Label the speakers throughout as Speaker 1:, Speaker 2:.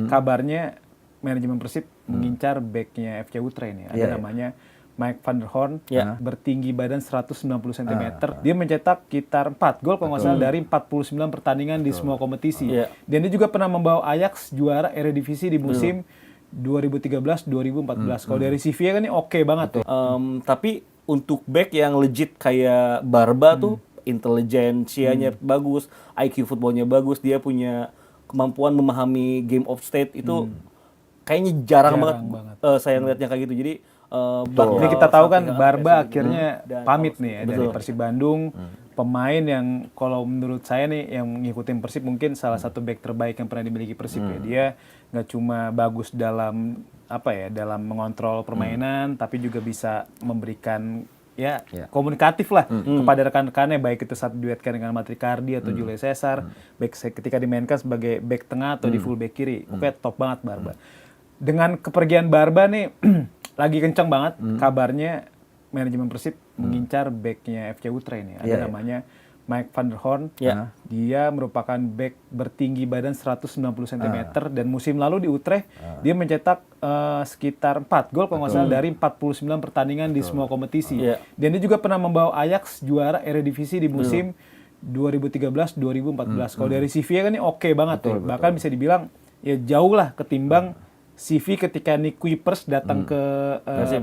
Speaker 1: kabarnya manajemen Persib mengincar backnya FC Utrecht nih. Ada namanya Mike van der Horn, bertinggi badan 190 cm. Dia mencetak sekitar 4 gol kalau nggak salah dari 49 pertandingan di semua kompetisi. Dan dia juga pernah membawa Ajax juara Eredivisie di musim 2013-2014. Kalau dari CV-nya kan ini oke banget tuh.
Speaker 2: Tapi untuk back yang legit kayak Barba tuh intelijensianya bagus, IQ footballnya bagus, dia punya kemampuan memahami game of state itu kayaknya jarang banget. Saya ngeliatnya kayak gitu. Jadi
Speaker 1: ini kita tahu kan Barba akhirnya pamit nih ya dari Persib Bandung. Pemain yang kalau menurut saya nih yang ngikutin Persib mungkin salah satu back terbaik yang pernah dimiliki Persib ya. Dia nggak cuma bagus dalam dalam mengontrol permainan, tapi juga bisa memberikan komunikatif lah kepada rekan-rekannya, baik itu saat duetkan dengan Matricardi atau Julio Cesar, baik ketika dimainkan sebagai back tengah atau di full back kiri. Pokoknya top banget Barba. Dengan kepergian Barba nih lagi kencang banget kabarnya manajemen Persib mengincar backnya FC Utrecht nih. Ada namanya Mike van der Horn. Dia merupakan back bertinggi badan 190 cm dan musim lalu di Utrecht dia mencetak sekitar 4 gol kalau nggak salah dari 49 pertandingan di semua kompetisi. Dan dia juga pernah membawa Ajax juara Eredivisie di musim 2013-2014. Kalau dari CV-nya kan ini oke banget tuh. Bahkan bisa dibilang ya jauh lah ketimbang CV ketika Nick Kuipers datang ke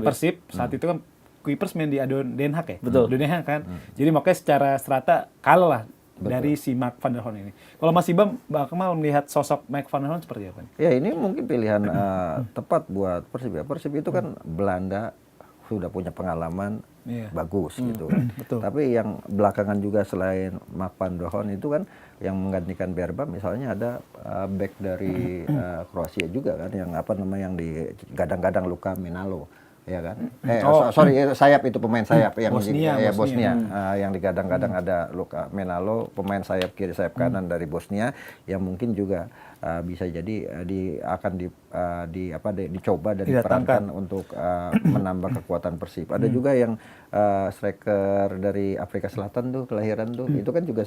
Speaker 1: Persib. Saat itu kan Kuipers main di Den Haag ya?
Speaker 2: Betul.
Speaker 1: Den Haag kan? Jadi makanya secara serata kalah lah dari si Mark van der Horn ini. Kalau Mas Ibam, Mbak Kemal melihat sosok Mark van der Horn seperti apa nih?
Speaker 3: Ya ini mungkin pilihan tepat buat Persib ya. Persib itu kan Belanda, sudah punya pengalaman bagus gitu. Tapi yang belakangan juga selain Mark van der Horn itu kan yang menggantikan Berba, misalnya ada back dari Kroasia juga kan, yang yang digadang-gadang Luka Menalo, ya kan? Sayap itu pemain sayap yang Bosnia. Yang digadang-gadang ada Luka Menalo, pemain sayap kiri sayap kanan dari Bosnia, yang mungkin juga bisa jadi dicoba dan diperankan untuk menambah kekuatan Persib. Ada juga yang striker dari Afrika Selatan tuh, kelahiran tuh, itu kan juga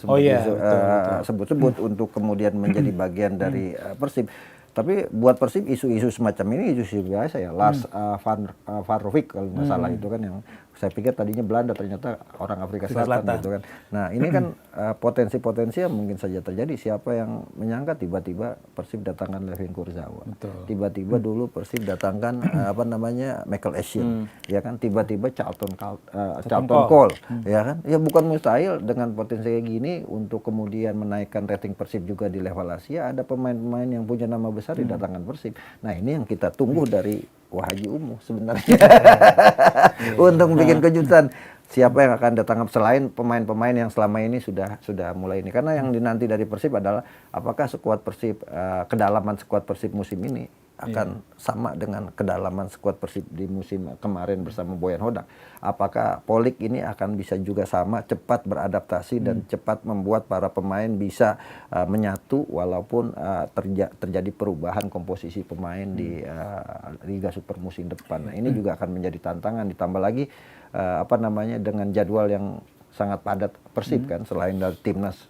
Speaker 3: sebut-sebut untuk kemudian menjadi bagian dari Persib. Tapi buat Persib isu-isu semacam ini isu biasa ya. Lars van Varovic kalau nggak salah itu kan, yang saya pikir tadinya Belanda ternyata orang Afrika Selatan gitu kan. Nah ini kan potensi-potensi yang mungkin saja terjadi. Siapa yang menyangka tiba-tiba Persib datangkan Levin Kurzawa, tiba-tiba dulu Persib datangkan Michael Essien, ya kan, tiba-tiba Charlton Cole, ya kan. Ya bukan mustahil dengan potensi kayak gini untuk kemudian menaikkan rating Persib juga di level Asia. Ada pemain-pemain yang punya nama besar didatangkan Persib. Nah ini yang kita tunggu dari Haji Umuh sebenarnya untuk bikin kejutan. Siapa yang akan datang selain pemain-pemain yang selama ini sudah mulai ini. Karena yang dinanti dari Persib adalah apakah skuad Persib, kedalaman skuad Persib musim ini akan sama dengan kedalaman skuad Persib di musim kemarin bersama Boyan Hodak. Apakah Polik ini akan bisa juga sama cepat beradaptasi dan cepat membuat para pemain bisa menyatu walaupun terjadi perubahan komposisi pemain di Liga Super musim depan. Nah, ini juga akan menjadi tantangan, ditambah lagi dengan jadwal yang sangat padat Persib kan, selain dari timnas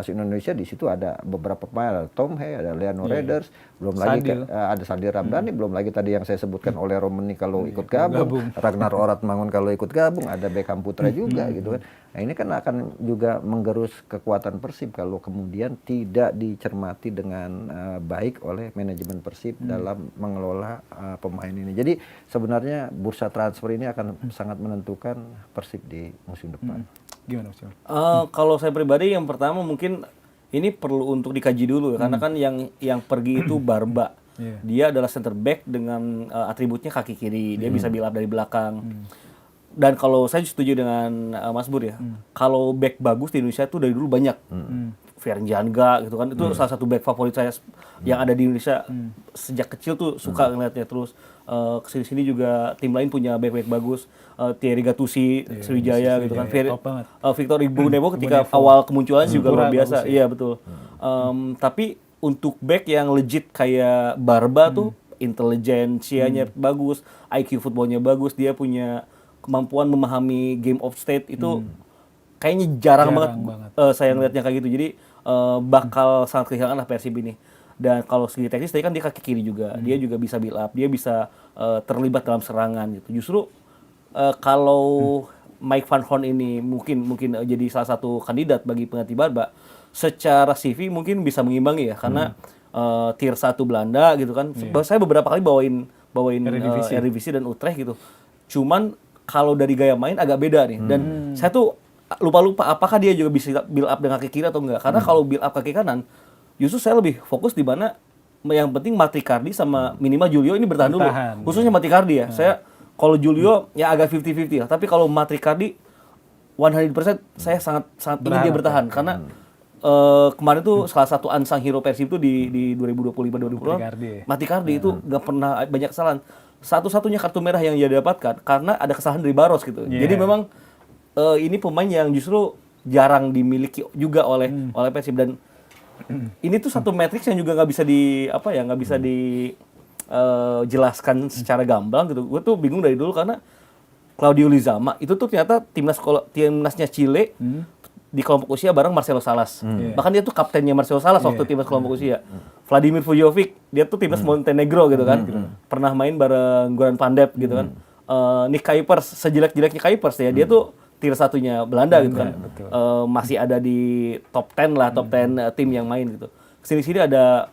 Speaker 3: Indonesia di situ ada beberapa pemain, ada Tom Hey, ada Leano Reders, belum lagi ada Sadil Ramdhani, belum lagi tadi yang saya sebutkan oleh Romani kalau ikut gabung, Ragnar Oratmangun kalau ikut gabung, ada Beckham Putra juga gitu kan. Nah ini kan akan juga menggerus kekuatan Persib kalau kemudian tidak dicermati dengan baik oleh manajemen Persib dalam mengelola pemain ini. Jadi sebenarnya bursa transfer ini akan sangat menentukan Persib di musim depan.
Speaker 1: Gimana Mas?
Speaker 2: Kalau saya pribadi yang pertama mungkin ini perlu untuk dikaji dulu karena kan yang pergi itu Barba. Dia adalah center back dengan atributnya kaki kiri, dia bisa build up dari belakang. Dan kalau saya setuju dengan Mas Bur ya, kalau back bagus di Indonesia tuh dari dulu banyak. Ferry Janga gitu kan, itu salah satu back favorit saya yang ada di Indonesia. Sejak kecil tuh suka ngeliatnya, terus kesini-sini juga tim lain punya back bagus, Thierry Gattuso, Sriwijaya gitu kan, Victor Igbonebo ketika awal kemunculan juga luar biasa, iya betul. Tapi untuk back yang legit kayak Barba tuh intelijensianya bagus, IQ footballnya bagus, dia punya kemampuan memahami game of state itu kayaknya jarang banget. Saya ngeliatnya kayak gitu, jadi bakal sangat kehilangan lah Persib ini. Dan kalau segi teknis tadi kan dia kaki kiri juga, dia juga bisa build up, dia bisa terlibat dalam serangan gitu. Justru kalau Mike Van Horn ini mungkin jadi salah satu kandidat bagi pengganti Barba, secara CV mungkin bisa mengimbangi ya, karena tier 1 Belanda gitu kan. Saya beberapa kali bawain Eredivisie dan Utrecht gitu. Cuman kalau dari gaya main agak beda nih. Dan saya tuh lupa apakah dia juga bisa build up dengan kaki kiri atau enggak. Karena kalau build up kaki kanan, justru saya lebih fokus di mana yang penting Matricardi sama minimal Julio ini bertahan dulu. Khususnya Matricardi ya. Saya kalau Julio ya agak 50-50 lah. Tapi kalau Matricardi 100% saya sangat ingin dia bertahan. Karena kemarin tuh salah satu unsung hero Persib itu di 2025-2026 Matricardi itu nggak pernah banyak kesalahan. Satu-satunya kartu merah yang dia dapatkan karena ada kesalahan dari Barros gitu. Jadi memang ini pemain yang justru jarang dimiliki juga oleh Persib. Dan ini tuh satu matriks yang juga nggak bisa dijelaskan secara gamblang gitu. Gue tuh bingung dari dulu karena Claudio Lizama itu tuh ternyata timnasnya Chile di kelompok usia bareng Marcelo Salas. Bahkan dia tuh kaptennya Marcelo Salas waktu timnas kelompok usia. Vladimir Vujovic, dia tuh timnas Montenegro gitu kan. Pernah main bareng Goran Pandev gitu kan. Nick Kuipers, sejelek-jeleknya Kuipers ya, dia tuh tier 1-nya Belanda gitu kan. Masih ada di top 10 lah, top 10 tim yang main gitu. Sini-sini ada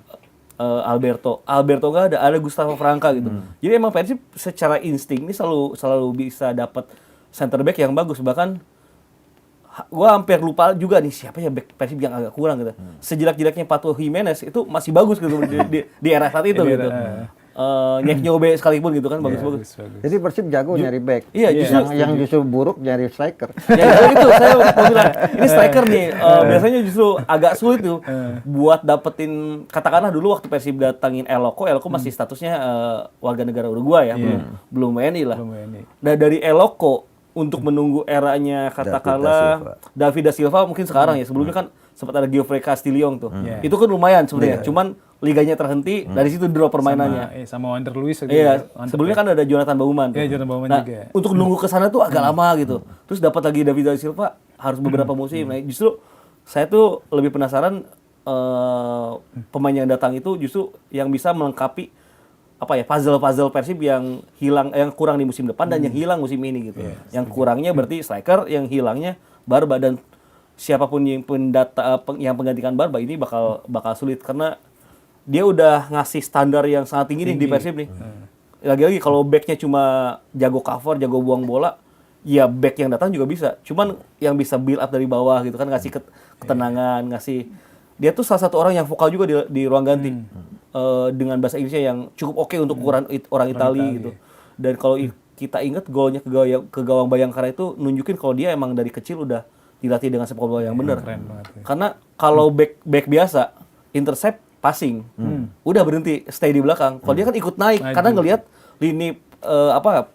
Speaker 2: Alberto nggak ada Gustavo Franca gitu. Jadi emang Persib secara insting ini selalu bisa dapat center back yang bagus. Bahkan gue hampir lupa juga nih siapa ya back Persib yang agak kurang gitu. Sejelek-jeleknya Pato Jimenez itu masih bagus gitu di era saat itu gitu. Nyek nyobe sekalipun gitu kan bagus-bagus.
Speaker 3: Jadi Persib jago nyari back.
Speaker 2: Iya,
Speaker 3: yang justru buruk nyari striker.
Speaker 2: Ya itu saya mau bilang ini striker nih biasanya justru agak sulit tuh buat dapetin, katakanlah dulu waktu Persib datangin Eloko masih statusnya warga negara Uruguay ya, belum WNI lah. Nah dari Eloko untuk menunggu eranya katakanlah David da Silva mungkin sekarang ya, sebelumnya kan sempat ada Geoffrey Castillon tuh. Itu kan lumayan sebenarnya. Cuman liganya terhenti, dari situ drop permainannya.
Speaker 1: Sama Wander Luiz gitu.
Speaker 2: Iya, sebelumnya kan ada Jonathan Baumann.
Speaker 1: Iya, Jonathan Baumann juga.
Speaker 2: Untuk nunggu ke sana tuh agak lama gitu. Terus dapat lagi David da Silva harus beberapa musim. Nah, justru saya tuh lebih penasaran pemain yang datang itu justru yang bisa melengkapi puzzle Persib yang hilang, yang kurang di musim depan dan yang hilang musim ini gitu. Yang kurangnya berarti striker, yang hilangnya Barba, dan siapapun yang penggantikan Barba ini bakal sulit karena dia udah ngasih standar yang sangat tinggi nih di Persib nih. Lagi-lagi kalau backnya cuma jago cover, jago buang bola, ya back yang datang juga bisa. Cuman yang bisa build up dari bawah gitu kan, ngasih ketenangan, ngasih. Dia tuh salah satu orang yang vokal juga di ruang ganti. Dengan bahasa Inggrisnya yang cukup oke untuk ukuran orang Italia gitu. Dan kalau kita ingat golnya ke gawang Bayangkara itu nunjukin kalau dia emang dari kecil udah dilatih dengan sepak bola yang benar. Karena kalau back biasa intercept passing, udah berhenti stay di belakang. Kalau dia kan ikut naik karena ngelihat lini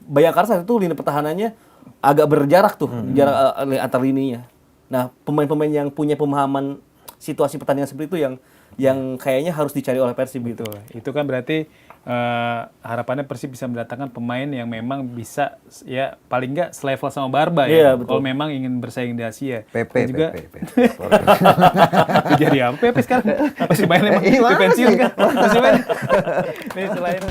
Speaker 2: Bayangkara saat itu lini pertahanannya agak berjarak tuh, jarak antar lininya. Nah, pemain-pemain yang punya pemahaman situasi pertandingan seperti itu yang kayaknya harus dicari oleh Persib gitu.
Speaker 1: Itu kan berarti harapannya Persib bisa mendatangkan pemain yang memang bisa ya paling nggak selevel sama Barba ya. Kalau memang ingin bersaing di Asia.
Speaker 3: PP
Speaker 1: juga. Jadi apa PP sekarang? Masih main emang? Di pensiun kan? Masih main? Nih selain